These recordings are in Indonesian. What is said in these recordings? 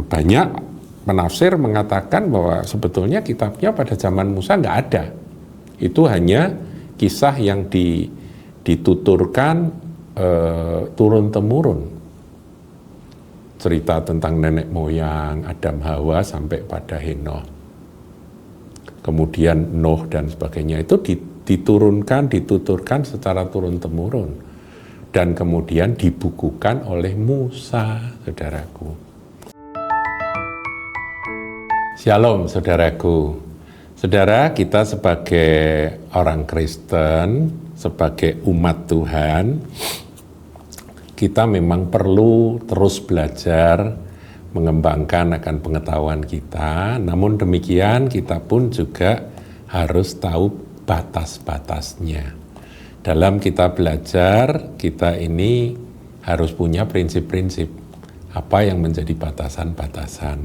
Banyak penafsir mengatakan bahwa sebetulnya kitabnya pada zaman Musa nggak ada. Itu hanya kisah yang dituturkan turun-temurun. Cerita tentang nenek moyang, Adam Hawa sampai pada Henoh. Kemudian Nuh dan sebagainya itu diturunkan, dituturkan secara turun-temurun. Dan kemudian dibukukan oleh Musa, saudaraku. Shalom, saudaraku. Saudara, kita sebagai orang Kristen, sebagai umat Tuhan, kita memang perlu terus belajar, mengembangkan akan pengetahuan kita. Namun demikian, kita pun juga harus tahu batas-batasnya. Dalam kita belajar, kita ini harus punya prinsip-prinsip apa yang menjadi batasan-batasan.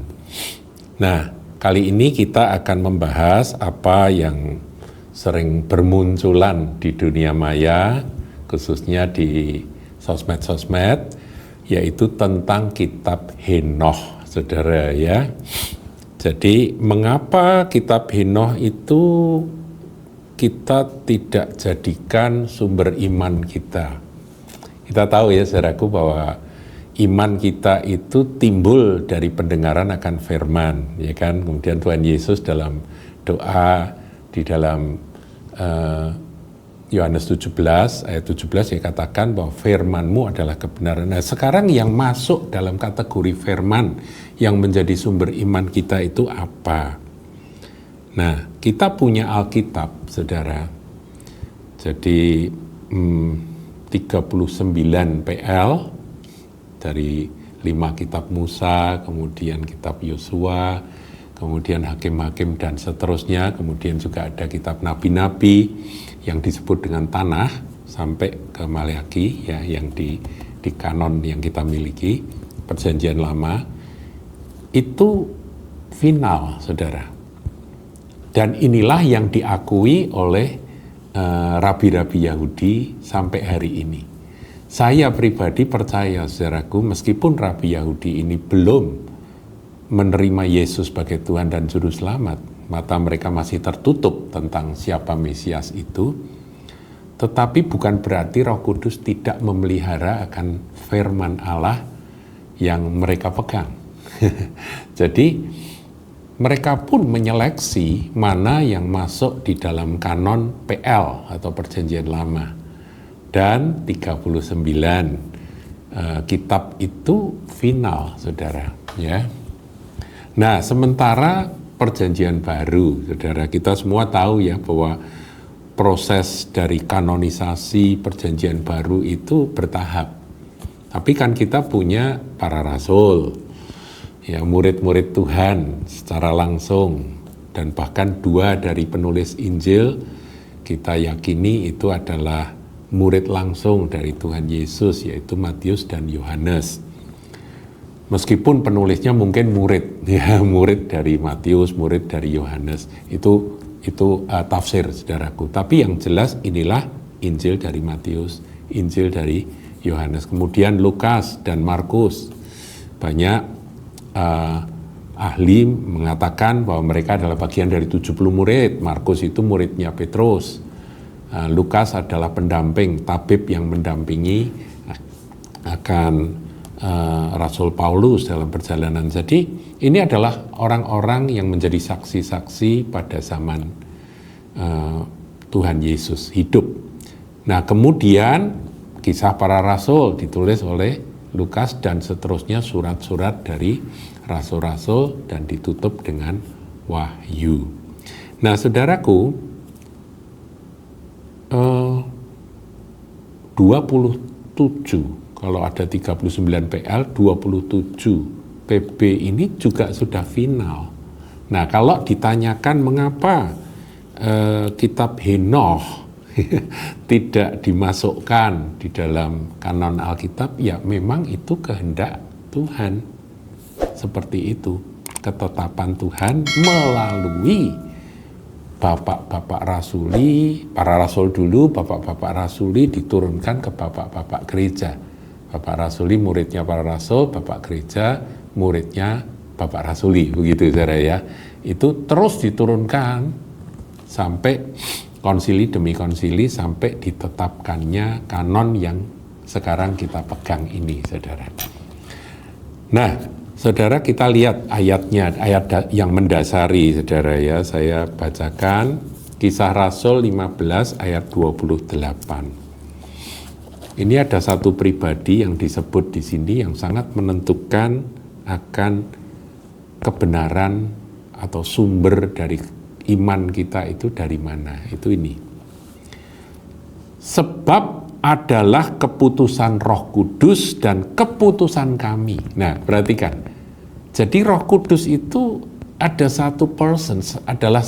Nah, kali ini kita akan membahas apa yang sering bermunculan di dunia maya, khususnya di sosmed-sosmed, yaitu tentang kitab Henoh, saudara ya. Jadi mengapa kitab Henoh itu kita tidak jadikan sumber iman kita? Kita tahu ya saudaraku bahwa iman kita itu timbul dari pendengaran akan firman, ya kan? Kemudian Tuhan Yesus dalam doa di dalam Yohanes 17 ayat 17 ya katakan bahwa firman-Mu adalah kebenaran. Nah, sekarang yang masuk dalam kategori firman yang menjadi sumber iman kita itu apa? Nah, kita punya Alkitab, saudara. Jadi 39 PL dari 5 kitab Musa, kemudian kitab Yosua, kemudian Hakim-Hakim dan seterusnya, kemudian juga ada kitab Nabi-Nabi yang disebut dengan tanah sampai ke Maleakhi ya, yang di kanon yang kita miliki, Perjanjian Lama itu final, saudara. Dan inilah yang diakui oleh rabi-rabi Yahudi sampai hari ini. Saya pribadi percaya, saudaraku, meskipun rabi Yahudi ini belum menerima Yesus sebagai Tuhan dan Juru Selamat, mata mereka masih tertutup tentang siapa Mesias itu, tetapi bukan berarti Roh Kudus tidak memelihara akan firman Allah yang mereka pegang. Jadi mereka pun menyeleksi mana yang masuk di dalam kanon PL atau Perjanjian Lama. Dan 39 kitab itu final, saudara, ya. Nah, sementara Perjanjian Baru, saudara, kita semua tahu ya bahwa proses dari kanonisasi Perjanjian Baru itu bertahap. Tapi kan kita punya para rasul, ya, murid-murid Tuhan secara langsung, dan bahkan 2 dari penulis Injil kita yakini itu adalah murid langsung dari Tuhan Yesus, yaitu Matius dan Yohanes. Meskipun penulisnya mungkin murid, ya, murid dari Matius, murid dari Yohanes, itu tafsir, saudaraku. Tapi yang jelas inilah Injil dari Matius, Injil dari Yohanes. Kemudian Lukas dan Markus, banyak ahli mengatakan bahwa mereka adalah bagian dari 70 murid. Markus itu muridnya Petrus. Lukas adalah pendamping, tabib yang mendampingi akan Rasul Paulus dalam perjalanan. Jadi ini adalah orang-orang yang menjadi saksi-saksi pada zaman Tuhan Yesus hidup. Nah, kemudian kisah para rasul ditulis oleh Lukas dan seterusnya, surat-surat dari rasul-rasul, dan ditutup dengan wahyu. Nah, saudaraku, 27, kalau ada 39 PL, 27 PB ini juga sudah final. Nah, kalau ditanyakan mengapa kitab Henoh tidak dimasukkan di dalam kanon Alkitab, ya memang itu kehendak Tuhan. Seperti itu, ketetapan Tuhan melalui bapak-bapak rasuli, para rasul dulu, bapak-bapak rasuli diturunkan ke bapak-bapak gereja. Bapak rasuli muridnya para rasul, bapak gereja muridnya Bapak Rasuli, begitu saudara ya. Itu terus diturunkan sampai konsili demi konsili sampai ditetapkannya kanon yang sekarang kita pegang ini, saudara. Nah, saudara, kita lihat ayatnya, ayat yang mendasari, saudara ya. Saya bacakan Kisah Rasul 15 ayat 28. Ini ada satu pribadi yang disebut di sini yang sangat menentukan akan kebenaran atau sumber dari iman kita itu dari mana. Itu ini. Sebab adalah keputusan Roh Kudus dan keputusan kami. Nah, perhatikan. Jadi Roh Kudus itu ada satu person, adalah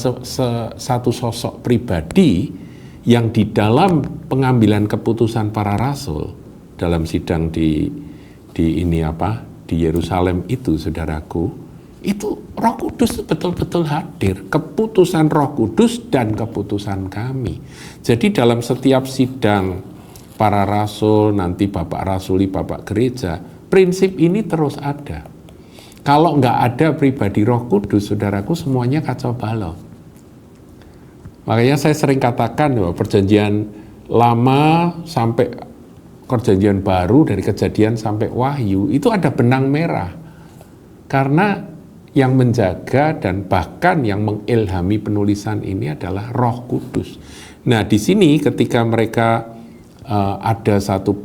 satu sosok pribadi yang di dalam pengambilan keputusan para rasul dalam sidang di Yerusalem itu, saudaraku, itu Roh Kudus betul-betul hadir, keputusan Roh Kudus dan keputusan kami. Jadi dalam setiap sidang para rasul, nanti Bapak Rasuli, Bapak Gereja, prinsip ini terus ada. Kalau nggak ada pribadi Roh Kudus, saudaraku, semuanya kacau balau. Makanya saya sering katakan bahwa perjanjian lama sampai perjanjian baru, dari Kejadian sampai Wahyu, itu ada benang merah. Karena yang menjaga dan bahkan yang mengilhami penulisan ini adalah Roh Kudus. Nah, di sini ketika mereka ada satu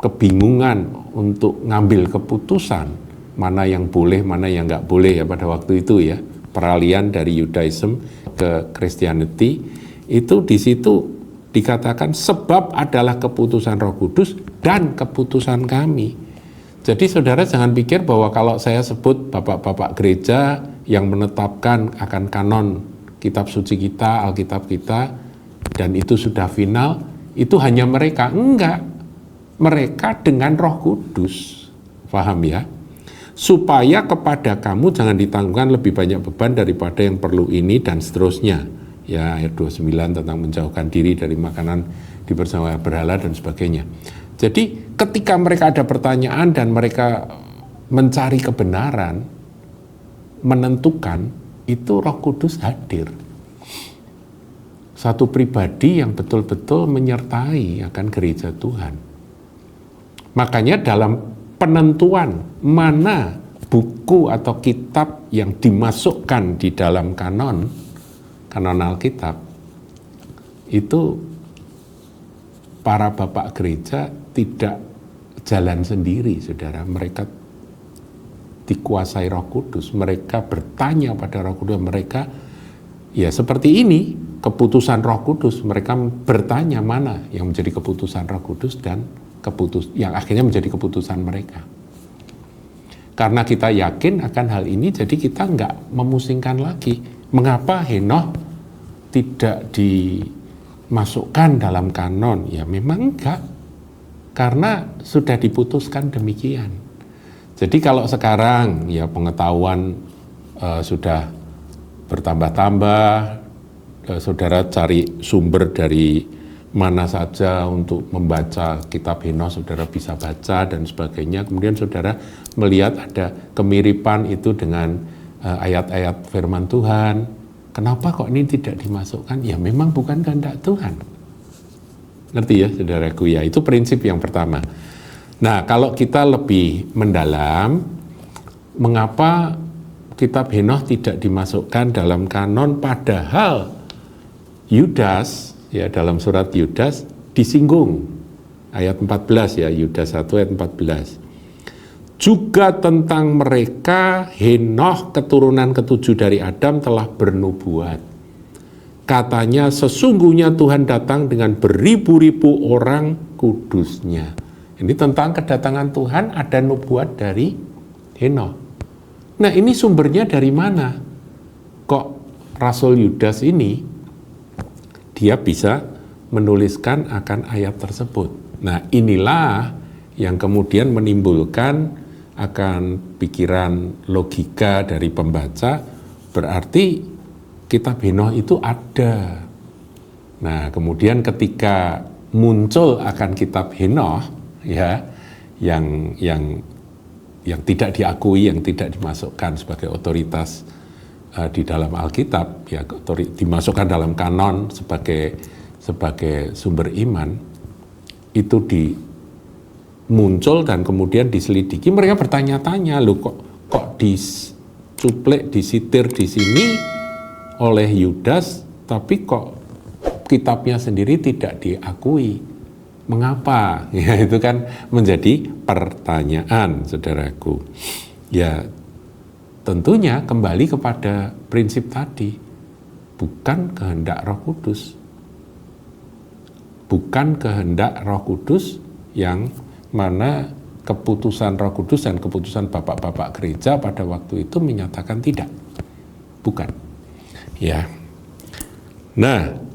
kebingungan untuk ngambil keputusan, mana yang boleh, mana yang nggak boleh ya pada waktu itu ya, peralihan dari Judaism ke Christianity, itu di situ dikatakan sebab adalah keputusan Roh Kudus dan keputusan kami. Jadi saudara jangan pikir bahwa kalau saya sebut bapak-bapak gereja yang menetapkan akan kanon kitab suci kita, Alkitab kita, dan itu sudah final, itu hanya mereka. Enggak, mereka dengan Roh Kudus, paham ya? Supaya kepada kamu jangan ditanggungkan lebih banyak beban daripada yang perlu ini, dan seterusnya. Ya, ayat 29 tentang menjauhkan diri dari makanan dipersembahkan berhala dan sebagainya. Jadi ketika mereka ada pertanyaan dan mereka mencari kebenaran, menentukan, itu Roh Kudus hadir. Satu pribadi yang betul-betul menyertai akan gereja Tuhan. Makanya dalam penentuan mana buku atau kitab yang dimasukkan di dalam kanon Alkitab, itu para bapak gereja tidak jalan sendiri, saudara. Mereka dikuasai Roh Kudus, mereka bertanya pada Roh Kudus, mereka ya seperti ini, keputusan Roh Kudus, mereka bertanya mana yang menjadi keputusan Roh Kudus dan yang akhirnya menjadi keputusan mereka. Karena kita yakin akan hal ini, jadi kita nggak memusingkan lagi. Mengapa Henokh tidak dimasukkan dalam kanon? Ya memang enggak, karena sudah diputuskan demikian. Jadi kalau sekarang ya pengetahuan sudah bertambah-tambah, saudara cari sumber dari mana saja untuk membaca kitab Henokh, saudara bisa baca dan sebagainya. Kemudian saudara melihat ada kemiripan itu dengan ayat-ayat firman Tuhan. Kenapa kok ini tidak dimasukkan? Ya memang bukan kehendak Tuhan. Ngerti ya saudaraku ya, itu prinsip yang pertama. Nah, kalau kita lebih mendalam, mengapa kitab Henokh tidak dimasukkan dalam kanon, padahal Yudas ya dalam surat Yudas disinggung ayat 14 ya, Yudas 1 ayat 14. Juga tentang mereka Henokh keturunan ketujuh dari Adam telah bernubuat. Katanya sesungguhnya Tuhan datang dengan beribu-ribu orang kudusnya. Ini tentang kedatangan Tuhan, ada nubuat dari Henokh. Nah, ini sumbernya dari mana? Kok Rasul Yudas ini dia bisa menuliskan akan ayat tersebut. Nah, inilah yang kemudian menimbulkan akan pikiran logika dari pembaca, berarti kitab Henokh itu ada. Nah, kemudian ketika muncul akan kitab Henokh ya, yang yang tidak diakui, yang tidak dimasukkan sebagai otoritas di dalam Alkitab, ya dimasukkan dalam kanon sebagai sumber iman, itu muncul dan kemudian diselidiki. Mereka bertanya-tanya, loh kok dicuplek, disitir di sini oleh Yudas, tapi kok kitabnya sendiri tidak diakui? Mengapa? Ya, itu kan menjadi pertanyaan, saudaraku. Ya, tentunya kembali kepada prinsip tadi, bukan kehendak Roh Kudus. Bukan kehendak Roh Kudus yang mana keputusan Roh Kudus dan keputusan bapak-bapak gereja pada waktu itu menyatakan tidak. Bukan. Ya. Nah,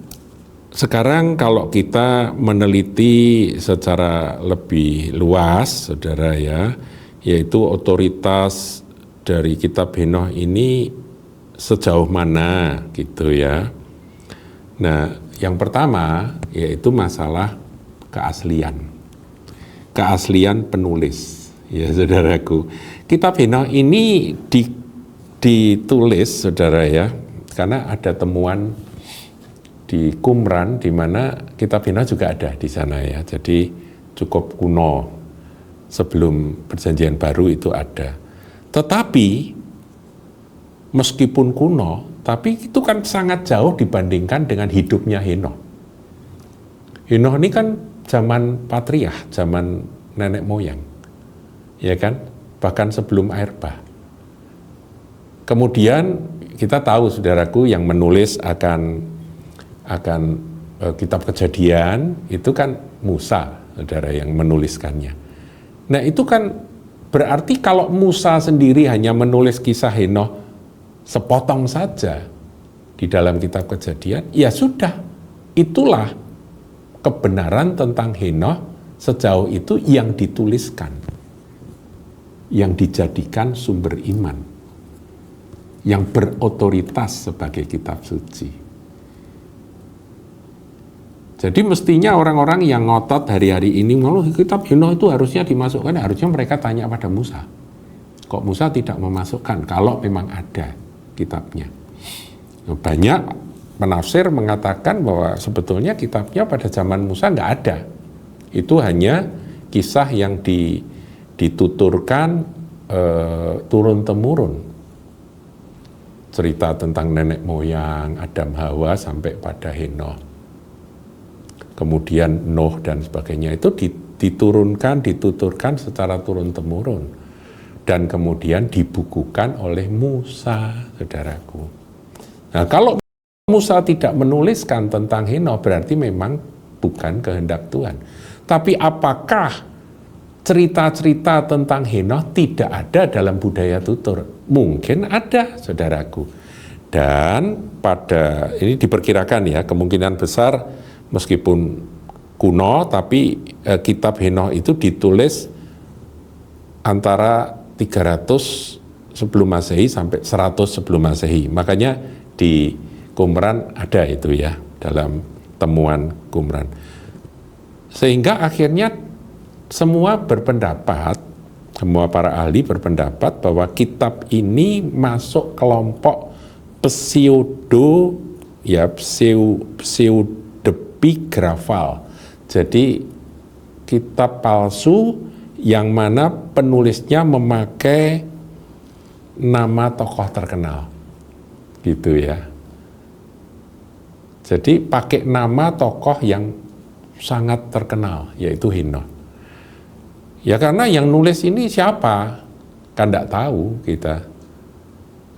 sekarang kalau kita meneliti secara lebih luas, saudara ya, yaitu otoritas dari kitab Henoh ini sejauh mana gitu ya. Nah, yang pertama yaitu masalah keaslian. Keaslian penulis, ya saudaraku. Kitab Henoh ini ditulis, saudara ya, karena ada temuan di Qumran, di mana kitab Henoh juga ada di sana ya. Jadi cukup kuno, sebelum Perjanjian Baru itu ada. Tetapi meskipun kuno, tapi itu kan sangat jauh dibandingkan dengan hidupnya Henoh. Henoh ini kan zaman patriark, zaman nenek moyang, ya kan, bahkan sebelum air bah. Kemudian kita tahu, saudaraku, yang menulis akan kitab Kejadian itu kan Musa, saudara, yang menuliskannya. Nah, itu kan berarti kalau Musa sendiri hanya menulis kisah Henoh sepotong saja di dalam kitab Kejadian, ya sudah, itulah kebenaran tentang Henoh sejauh itu yang dituliskan, yang dijadikan sumber iman, yang berotoritas sebagai kitab suci. Jadi mestinya orang-orang yang ngotot hari-hari ini, kalau kitab Henoh itu harusnya dimasukkan, harusnya mereka tanya pada Musa. Kok Musa tidak memasukkan kalau memang ada kitabnya? Banyak penafsir mengatakan bahwa sebetulnya kitabnya pada zaman Musa nggak ada. Itu hanya kisah yang dituturkan turun-temurun. Cerita tentang nenek moyang, Adam Hawa sampai pada Henoh. Kemudian Nuh dan sebagainya itu dituturkan secara turun-temurun. Dan kemudian dibukukan oleh Musa, saudaraku. Nah, kalau Musa tidak menuliskan tentang Henoh, berarti memang bukan kehendak Tuhan. Tapi apakah cerita-cerita tentang Henoh tidak ada dalam budaya tutur? Mungkin ada, saudaraku. Dan pada ini diperkirakan ya, kemungkinan besar meskipun kuno, tapi kitab Henoh itu ditulis antara 300 sebelum Masehi sampai 100 sebelum Masehi. Makanya di Qumran ada itu ya, dalam temuan Qumran. Sehingga akhirnya semua berpendapat, semua para ahli berpendapat bahwa kitab ini masuk kelompok pseudepigrafal. Jadi kitab palsu yang mana penulisnya memakai nama tokoh terkenal. Gitu ya. Jadi pakai nama tokoh yang sangat terkenal, yaitu Henoh. Ya karena yang nulis ini siapa? Kan tidak tahu kita.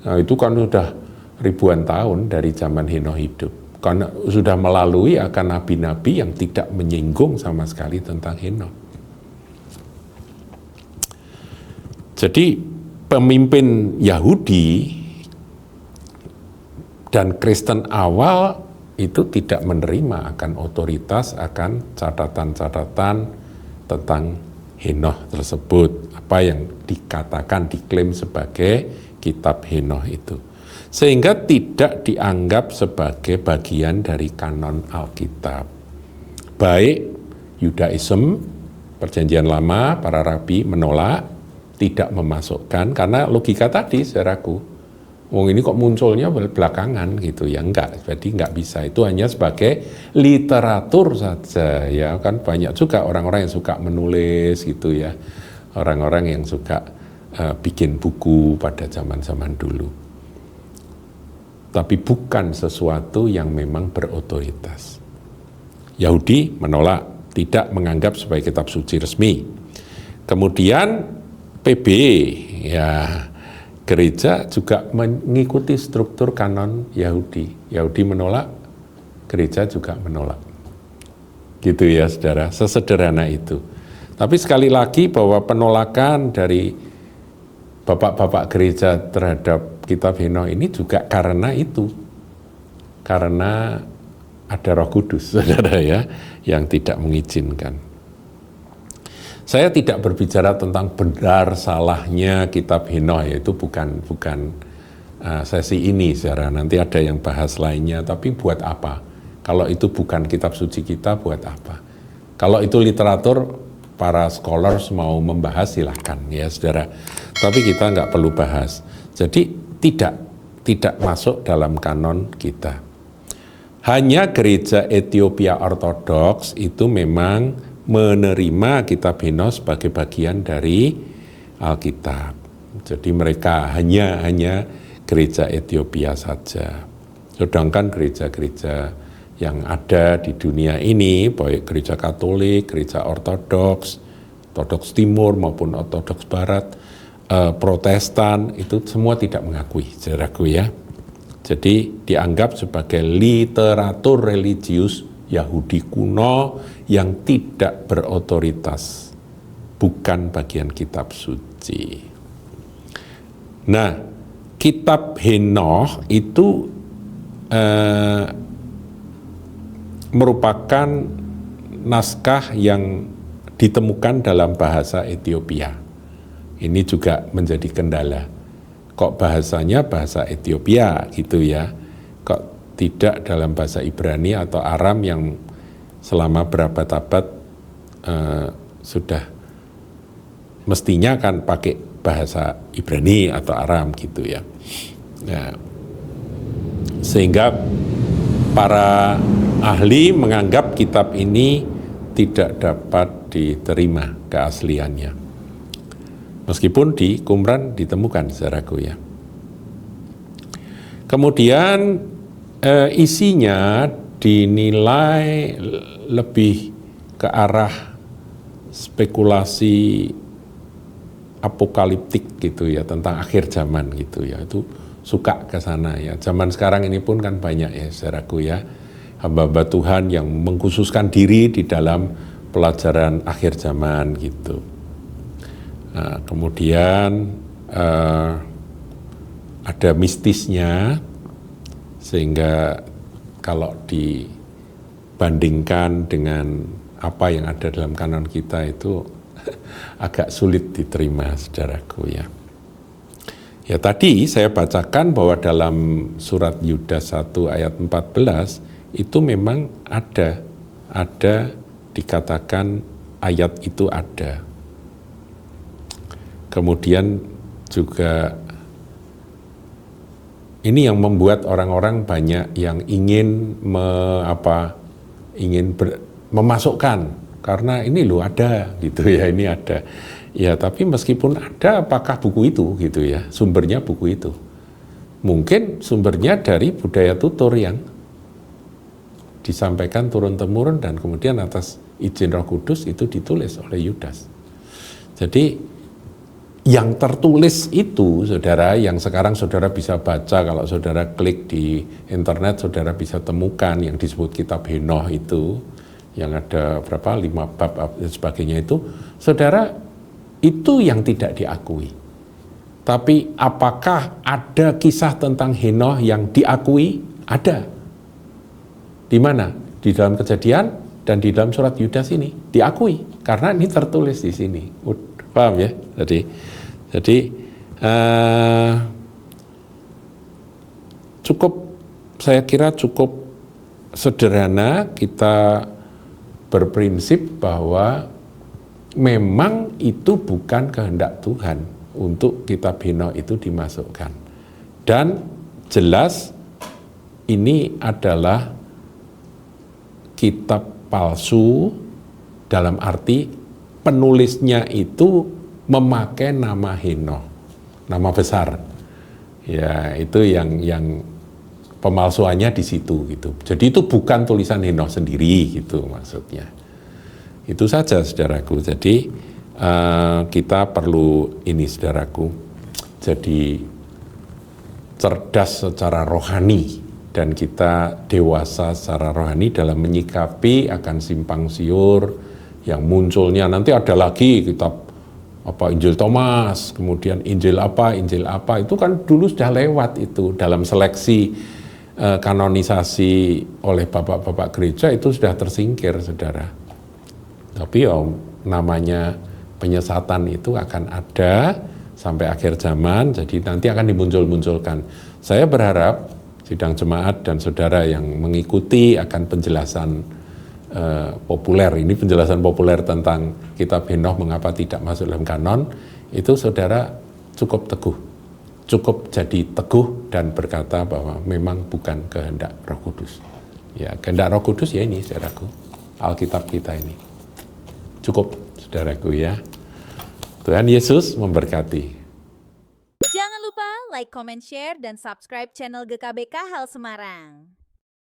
Nah, itu kan sudah ribuan tahun dari zaman Henoh hidup. Karena sudah melalui akan nabi-nabi yang tidak menyinggung sama sekali tentang Henoh. Jadi pemimpin Yahudi dan Kristen awal itu tidak menerima akan otoritas, akan catatan-catatan tentang Henoh tersebut, apa yang dikatakan, diklaim sebagai kitab Henoh itu. Sehingga tidak dianggap sebagai bagian dari kanon Alkitab. Baik Yudaism, Perjanjian Lama, para rabi menolak, tidak memasukkan, karena logika tadi saudaraku, wong ini kok munculnya belakangan gitu ya, enggak, jadi enggak bisa, itu hanya sebagai literatur saja ya kan. Banyak juga orang-orang yang suka menulis gitu ya, orang-orang yang suka bikin buku pada zaman-zaman dulu, tapi bukan sesuatu yang memang berotoritas. Yahudi menolak, tidak menganggap sebagai kitab suci resmi. Kemudian PB ya, gereja juga mengikuti struktur kanon Yahudi. Yahudi menolak, gereja juga menolak. Gitu ya saudara, sesederhana itu. Tapi sekali lagi bahwa penolakan dari bapak-bapak gereja terhadap kitab Henoh ini juga karena itu. Karena ada Roh Kudus, saudara ya, yang tidak mengizinkan. Saya tidak berbicara tentang benar salahnya kitab Henoh, yaitu bukan sesi ini, saudara. Nanti ada yang bahas lainnya, tapi buat apa? Kalau itu bukan kitab suci kita, buat apa? Kalau itu literatur, para scholars mau membahas silahkan ya, saudara. Tapi kita nggak perlu bahas. Jadi tidak masuk dalam kanon kita. Hanya gereja Ethiopia Ortodoks itu memang menerima kitab Henoh sebagai bagian dari Alkitab. Jadi mereka hanya gereja Ethiopia saja. Sedangkan gereja-gereja yang ada di dunia ini, baik gereja Katolik, gereja Ortodoks, Ortodoks Timur maupun Ortodoks Barat, Protestan, itu semua tidak mengakui, saudaraku ya. Jadi dianggap sebagai literatur religius Yahudi kuno yang tidak berotoritas, bukan bagian kitab suci. Nah, kitab Henoh itu merupakan naskah yang ditemukan dalam bahasa Ethiopia. Ini juga menjadi kendala. Kok bahasanya bahasa Ethiopia gitu ya, kok tidak dalam bahasa Ibrani atau Aram yang selama berapa abad sudah mestinya kan pakai bahasa Ibrani atau Aram gitu ya. Nah, sehingga para ahli menganggap kitab ini tidak dapat diterima keasliannya. Meskipun di Qumran ditemukan, saudaraku ya. Kemudian isinya dinilai lebih ke arah spekulasi apokaliptik gitu ya, tentang akhir zaman gitu ya. Itu suka ke sana ya. Zaman sekarang ini pun kan banyak ya, saudaraku ya, hamba-hamba Tuhan yang mengkhususkan diri di dalam pelajaran akhir zaman gitu. Nah, kemudian ada mistisnya, sehingga kalau dibandingkan dengan apa yang ada dalam kanon kita itu agak sulit diterima, saudaraku ya. Ya tadi saya bacakan bahwa dalam surat Yudas 1 ayat 14 itu memang ada dikatakan ayat itu ada. Kemudian juga ini yang membuat orang-orang banyak yang ingin memasukkan, karena ini loh ada gitu ya, ini ada. Ya tapi meskipun ada, apakah buku itu gitu ya, sumbernya buku itu? Mungkin sumbernya dari budaya tutur yang disampaikan turun-temurun dan kemudian atas izin Roh Kudus itu ditulis oleh Yudas. Jadi yang tertulis itu, saudara, yang sekarang saudara bisa baca, kalau saudara klik di internet, saudara bisa temukan yang disebut kitab Henoh itu, yang ada 5 bab dan sebagainya itu, saudara, itu yang tidak diakui. Tapi apakah ada kisah tentang Henoh yang diakui? Ada. Di mana? Di dalam Kejadian dan di dalam surat Yudas ini diakui, karena ini tertulis di sini. Paham ya? Jadi saya kira cukup sederhana kita berprinsip bahwa memang itu bukan kehendak Tuhan untuk kitab Henokh itu dimasukkan. Dan jelas ini adalah kitab palsu dalam arti penulisnya itu memakai nama Henokh, nama besar. Ya, itu yang pemalsuannya di situ gitu. Jadi itu bukan tulisan Henokh sendiri gitu maksudnya. Itu saja saudaraku. Jadi kita perlu ini saudaraku. Jadi cerdas secara rohani dan kita dewasa secara rohani dalam menyikapi akan simpang siur yang munculnya. Nanti ada lagi kitab apa Injil Thomas, kemudian Injil apa, itu kan dulu sudah lewat itu dalam seleksi kanonisasi oleh bapak-bapak gereja itu sudah tersingkir, saudara. Tapi namanya penyesatan itu akan ada sampai akhir zaman, jadi nanti akan dimuncul-munculkan. Saya berharap sidang jemaat dan saudara yang mengikuti akan penjelasan populer, ini penjelasan populer tentang kitab Henokh mengapa tidak masuk dalam kanon, itu saudara cukup teguh, cukup jadi teguh dan berkata bahwa memang bukan kehendak Roh Kudus. Ya, kehendak Roh Kudus ya ini saudaraku, Alkitab kita ini. Cukup saudaraku ya. Tuhan Yesus memberkati. Jangan lupa like, comment, share, dan subscribe channel GKBK Hal Semarang.